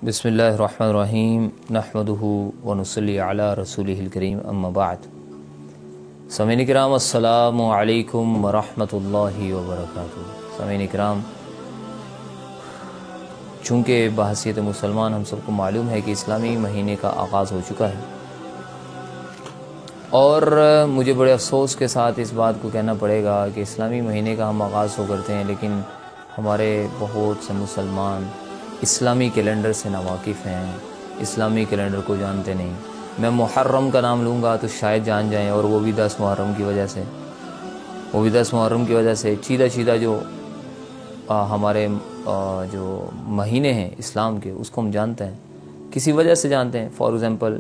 بسم اللہ الرحمن الرحیم نحمدہ ونصلی علی رسولہ الکریم اما بعد۔ سامعین کرام السلام علیکم ورحمۃ اللہ وبرکاتہ۔ سامعین کرام، چونکہ بحیثیت مسلمان ہم سب کو معلوم ہے کہ اسلامی مہینے کا آغاز ہو چکا ہے، اور مجھے بڑے افسوس کے ساتھ اس بات کو کہنا پڑے گا کہ اسلامی مہینے کا ہم آغاز تو کرتے ہیں، لیکن ہمارے بہت سے مسلمان اسلامی کیلنڈر سے ناواقف ہیں، اسلامی کیلنڈر کو جانتے نہیں۔ میں محرم کا نام لوں گا تو شاید جان جائیں، اور وہ بھی 10 محرم کی وجہ سے چیدہ جو ہمارے جو مہینے ہیں اسلام کے، اس کو ہم جانتے ہیں، کسی وجہ سے جانتے ہیں۔ فار ایگزامپل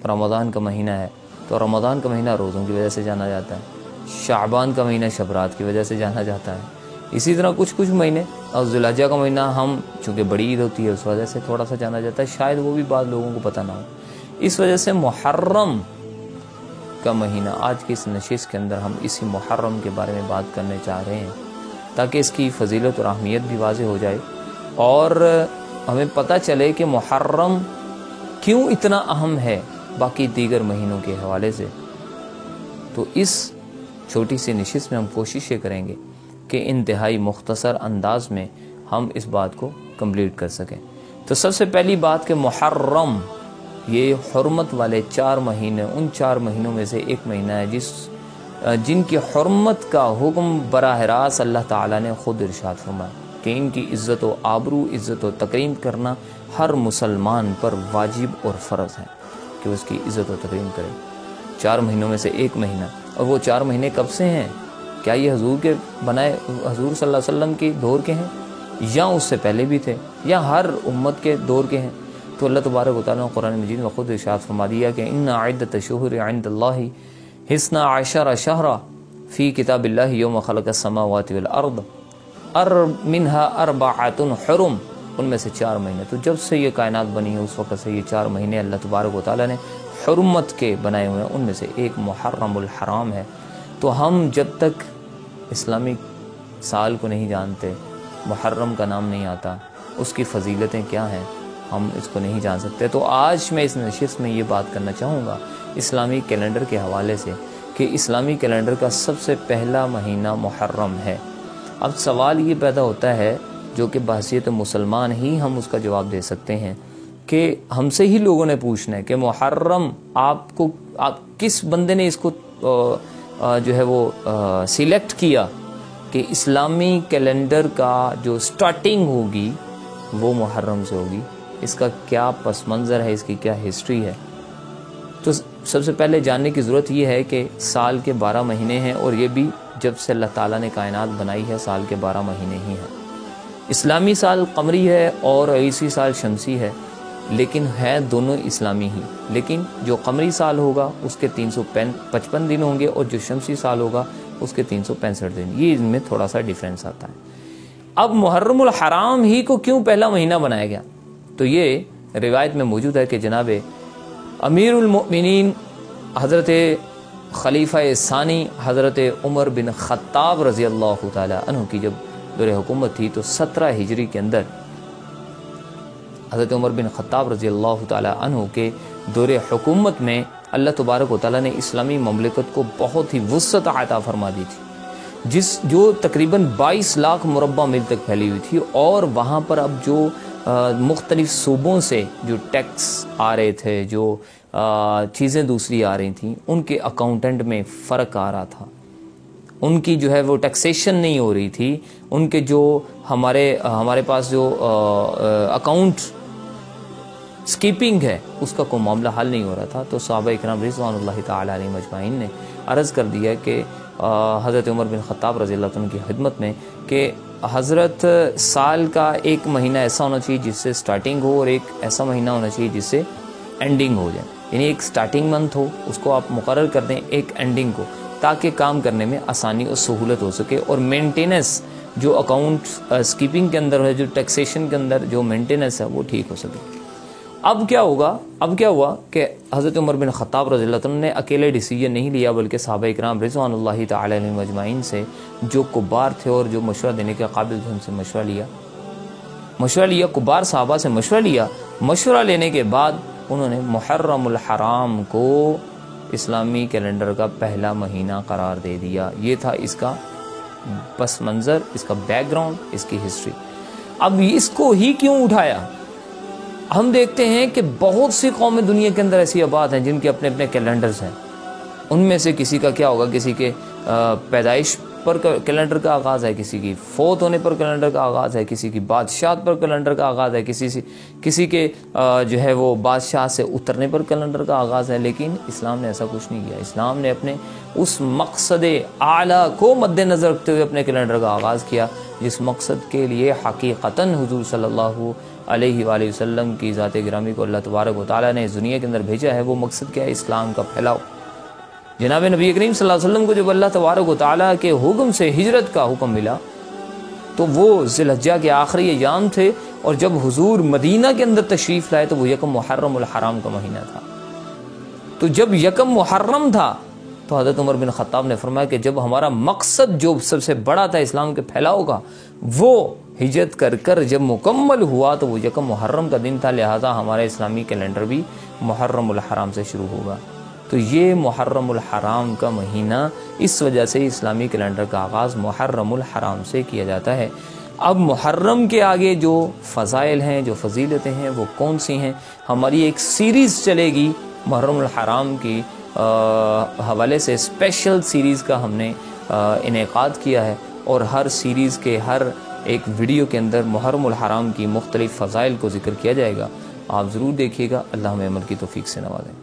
رمضان کا مہینہ ہے تو رمضان کا مہینہ روزوں کی وجہ سے جانا جاتا ہے، شعبان کا مہینہ شبرات کی وجہ سے جانا جاتا ہے، اسی طرح کچھ مہینے، اور ذی الحجہ کا مہینہ ہم چونکہ بڑی عید ہوتی ہے اس وجہ سے تھوڑا سا جانا جاتا ہے، شاید وہ بھی بعض لوگوں کو پتہ نہ ہو۔ اس وجہ سے محرم کا مہینہ آج کی اس نشست کے اندر ہم اسی محرم کے بارے میں بات کرنے چاہ رہے ہیں، تاکہ اس کی فضیلت اور اہمیت بھی واضح ہو جائے اور ہمیں پتہ چلے کہ محرم کیوں اتنا اہم ہے باقی دیگر مہینوں کے حوالے سے۔ تو اس چھوٹی سی نشست میں ہم کوشش یہ کریں گے کہ انتہائی مختصر انداز میں ہم اس بات کو کمپلیٹ کر سکیں۔ تو سب سے پہلی بات کہ محرم یہ حرمت والے 4 مہینے، ان 4 مہینوں میں سے ایک مہینہ ہے جن کی حرمت کا حکم براہ راست اللہ تعالیٰ نے خود ارشاد فرمایا کہ ان کی عزت و آبرو، عزت و تکریم کرنا ہر مسلمان پر واجب اور فرض ہے کہ اس کی عزت و تکریم کرے۔ 4 مہینوں میں سے ایک مہینہ، اور وہ 4 مہینے کب سے ہیں؟ کیا یہ حضور کے بنائے، حضور صلی اللہ علیہ وسلم کے دور کے ہیں، یا اس سے پہلے بھی تھے، یا ہر امت کے دور کے ہیں؟ تو اللہ تبارک و تعالیٰ نے قرآن مجید میں خود ارشاد فرما دیا کہ ان عدۃ الشہور عند اللہ 12 شہرا فی کتاب اللہ یوم خلق السماوات والارض منها 4 حرم، ان میں سے 4 مہینے۔ تو جب سے یہ کائنات بنی ہے اس وقت سے یہ 4 مہینے اللہ تبارک و تعالیٰ نے حرمت کے بنائے ہوئے ہیں، ان میں سے ایک محرم الحرام ہے۔ تو ہم جب تک اسلامی سال کو نہیں جانتے، محرم کا نام نہیں آتا، اس کی فضیلتیں کیا ہیں، ہم اس کو نہیں جان سکتے۔ تو آج میں اس نشست میں یہ بات کرنا چاہوں گا اسلامی کیلنڈر کے حوالے سے کہ اسلامی کیلنڈر کا سب سے پہلا مہینہ محرم ہے۔ اب سوال یہ پیدا ہوتا ہے جو کہ بحیثیت مسلمان ہی ہم اس کا جواب دے سکتے ہیں کہ ہم سے ہی لوگوں نے پوچھنا ہے کہ محرم آپ کس بندے نے اس کو جو ہے وہ سلیکٹ کیا کہ اسلامی کیلنڈر کا جو سٹارٹنگ ہوگی وہ محرم سے ہوگی، اس کا کیا پس منظر ہے، اس کی کیا ہسٹری ہے؟ تو سب سے پہلے جاننے کی ضرورت یہ ہے کہ سال کے 12 مہینے ہیں، اور یہ بھی جب سے اللہ تعالیٰ نے کائنات بنائی ہے سال کے 12 مہینے ہی ہیں۔ اسلامی سال قمری ہے اور عیسی سال شمسی ہے، لیکن ہے دونوں اسلامی ہی، لیکن جو قمری سال ہوگا اس کے 355 دن ہوں گے، اور جو شمسی سال ہوگا اس کے 365 دن، یہ ان میں تھوڑا سا ڈیفرنس آتا ہے۔ اب محرم الحرام ہی کو کیوں پہلا مہینہ بنایا گیا؟ تو یہ روایت میں موجود ہے کہ جناب امیر المؤمنین حضرت خلیفہ ثانی حضرت عمر بن خطاب رضی اللہ تعالی عنہ کی جب دور حکومت تھی تو 17 ہجری کے اندر حضرت عمر بن خطاب رضی اللہ تعالی عنہ کے دور حکومت میں اللہ تبارک و تعالیٰ نے اسلامی مملکت کو بہت ہی وسعت عطا فرما دی تھی، جو تقریباً 22 لاکھ مربع میل تک پھیلی ہوئی تھی، اور وہاں پر اب جو مختلف صوبوں سے جو ٹیکس آ رہے تھے، جو چیزیں دوسری آ رہی تھیں، ان کے اکاؤنٹنٹ میں فرق آ رہا تھا، ان کی جو ہے وہ ٹیکسیشن نہیں ہو رہی تھی، ان کے جو ہمارے پاس جو اکاؤنٹ سکیپنگ ہے اس کا کوئی معاملہ حل نہیں ہو رہا تھا۔ تو صحابہ اکرام رضوان اللہ تعالی علیہم اجمعین نے عرض کر دیا کہ حضرت عمر بن خطاب رضی اللہ عنہ کی خدمت میں کہ حضرت سال کا ایک مہینہ ایسا ہونا چاہیے جس سے سٹارٹنگ ہو، اور ایک ایسا مہینہ ہونا چاہیے جس سے اینڈنگ ہو جائے، یعنی ایک سٹارٹنگ منتھ ہو اس کو آپ مقرر کر دیں، ایک اینڈنگ کو، تاکہ کام کرنے میں آسانی اور سہولت ہو سکے، اور مینٹیننس جو اکاؤنٹ سکیپنگ کے اندر ہے، جو ٹیکسیشن کے اندر جو مینٹیننس ہے وہ ٹھیک ہو سکے۔ اب کیا ہوا کہ حضرت عمر بن خطاب رضی اللہ عنہ نے اکیلے ڈیسیجن نہیں لیا، بلکہ صحابہ اکرام رضوان اللہ تعالی علیہم اجمعین سے جو کبار تھے اور جو مشورہ دینے کے قابل تھے ان سے مشورہ لیا، مشورہ لیا، کبار صحابہ سے مشورہ لیا، مشورہ لینے کے بعد انہوں نے محرم الحرام کو اسلامی کیلنڈر کا پہلا مہینہ قرار دے دیا۔ یہ تھا اس کا پس منظر، اس کا بیک گراؤنڈ، اس کی ہسٹری۔ اب اس کو ہی کیوں اٹھایا؟ ہم دیکھتے ہیں کہ بہت سی قومیں دنیا کے اندر ایسی آباد ہیں جن کے اپنے اپنے کیلنڈرز ہیں، ان میں سے کسی کا کیا ہوگا، کسی کے پیدائش پر کیلنڈر کا آغاز ہے، کسی کی فوت ہونے پر کیلنڈر کا آغاز ہے، کسی کی بادشاہت پر کیلنڈر کا آغاز ہے، کسی کے جو ہے وہ بادشاہ سے اترنے پر کیلنڈر کا آغاز ہے۔ لیکن اسلام نے ایسا کچھ نہیں کیا۔ اسلام نے اپنے اس مقصد اعلیٰ کو مد نظر رکھتے ہوئے اپنے کیلنڈر کا آغاز کیا، جس مقصد کے لیے حقیقتاً حضور صلی اللہ علیہ وآلہ وسلم کی ذات گرامی کو اللہ تبارک و تعالیٰ نے اس دنیا کے اندر بھیجا ہے۔ وہ مقصد کیا ہے؟ اسلام کا پھیلاؤ۔ جناب نبی کریم صلی اللہ علیہ وسلم کو جب اللہ تبارک و تعالیٰ کے حکم سے ہجرت کا حکم ملا تو وہ ذی الحجہ کے آخری ایام تھے، اور جب حضور مدینہ کے اندر تشریف لائے تو وہ یکم محرم الحرام کا مہینہ تھا۔ تو جب یکم محرم تھا تو حضرت عمر بن خطاب نے فرمایا کہ جب ہمارا مقصد جو سب سے بڑا تھا اسلام کے پھیلاؤ کا، وہ ہجرت کر جب مکمل ہوا تو وہ یکم محرم کا دن تھا، لہذا ہمارا اسلامی کیلنڈر بھی محرم الحرام سے شروع ہوگا۔ تو یہ محرم الحرام کا مہینہ، اس وجہ سے اسلامی کیلنڈر کا آغاز محرم الحرام سے کیا جاتا ہے۔ اب محرم کے آگے جو فضائل ہیں، جو فضیلتیں ہیں، وہ کون سی ہیں؟ ہماری ایک سیریز چلے گی محرم الحرام کی حوالے سے، اسپیشل سیریز کا ہم نے انعقاد کیا ہے، اور ہر سیریز کے ہر ایک ویڈیو کے اندر محرم الحرام کی مختلف فضائل کو ذکر کیا جائے گا۔ آپ ضرور دیکھیے گا۔ اللہ ہمیں عمل کی توفیق سے نوازے۔